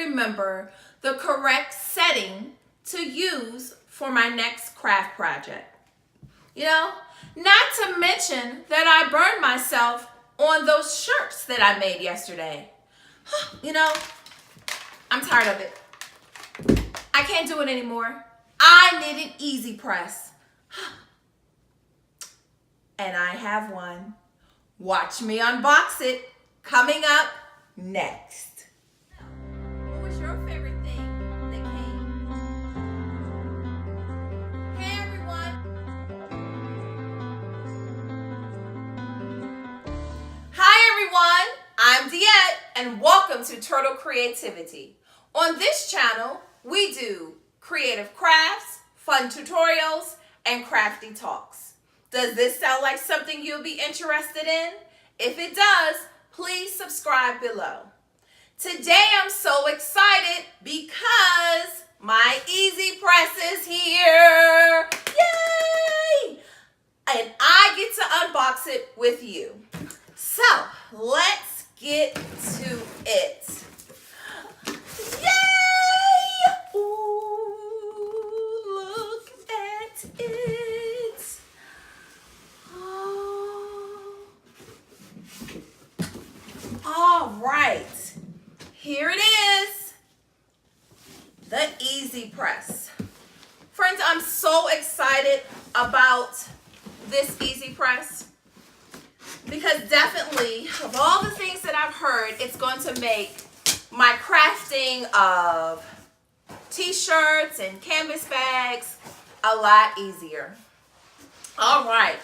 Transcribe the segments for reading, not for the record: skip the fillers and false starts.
remember the correct setting to use for my next craft project. You know, not to mention that I burned myself on those shirts that I made yesterday. You know, I'm tired of it. I can't do it anymore. I need an Easy Press. And I have one. Watch me unbox it. Coming up next. What was your favorite thing that came? Hey everyone. Hi everyone. I'm Diette and welcome to Turtle Creativity. On this channel, we do creative crafts, fun tutorials, and crafty talks. Does this sound like something you'll be interested in? If it does, please subscribe below. Today I'm so excited because my Easy Press is here. Yay! And I get to unbox it with you. So let's get to it. Yay! Ooh, look at it. Oh. All right, here it is, the Easy Press. Friends, I'm so excited about this Easy Press because definitely of all the things that I've heard, it's going to make my crafting of t-shirts and canvas bags a lot easier. All right,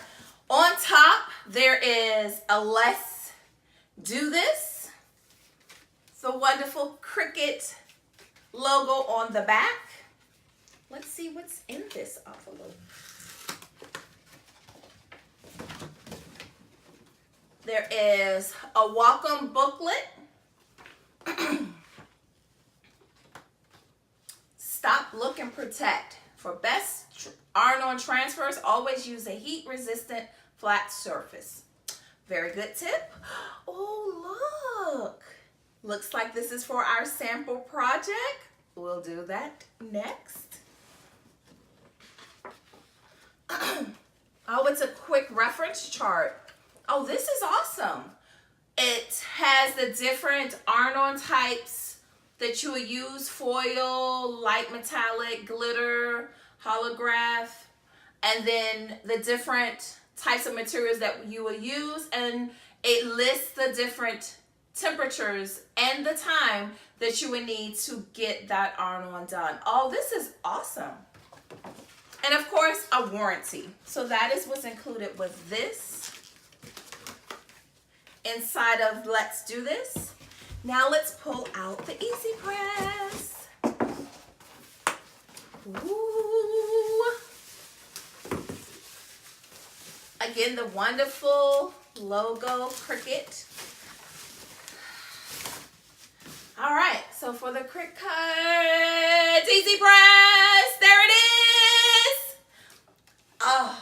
on top there is a Let's Do This. The wonderful Cricut logo on the back. Let's see what's in this envelope. There is a welcome booklet. Stop, Look, and Protect. For best iron-on transfers, always use a heat-resistant flat surface. Very good tip. Oh, look. Looks like this is for our sample project. We'll do that next. Oh, it's a quick reference chart. Oh, this is awesome. It has the different iron-on types that you would use: foil, light metallic, glitter, holograph, and then the different types of materials that you will use, and it lists the different temperatures and the time that you would need to get that iron-on done. Oh, this is awesome. And of course, a warranty. So that is what's included with this. Inside of Let's Do This. Now let's pull out the Easy Press. Ooh. Again, the wonderful logo, Cricut. All right, so for the Cricut Easy Press, there it is. Oh,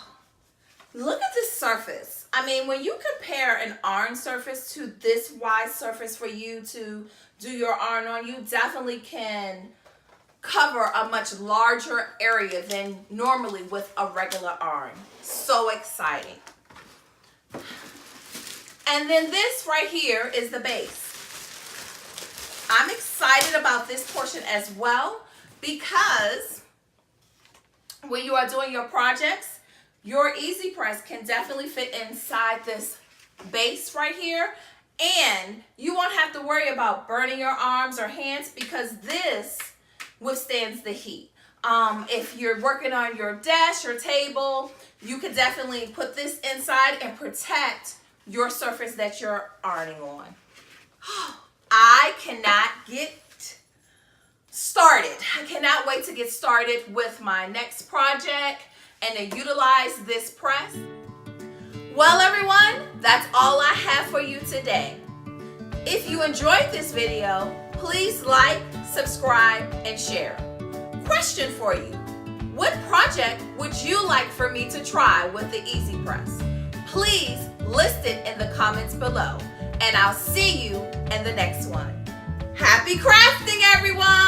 look at this surface. I mean, when you compare an iron surface to this wide surface for you to do your iron on, you definitely can cover a much larger area than normally with a regular iron. So exciting. And then this right here is the base. I'm excited about this portion as well because when you are doing your projects, your Easy Press can definitely fit inside this base right here, and you won't have to worry about burning your arms or hands because this withstands the heat. If you're working on your desk, your table, you could definitely put this inside and protect your surface that you're ironing on. I cannot get started. I cannot wait to get started with my next project and to utilize this press. Well, everyone, that's all I have for you today. If you enjoyed this video, please like, subscribe, and share. Question for you: what project would you like for me to try with the Easy Press? Please list it in the comments below, and I'll see you in the next one. Happy crafting, everyone! everyone.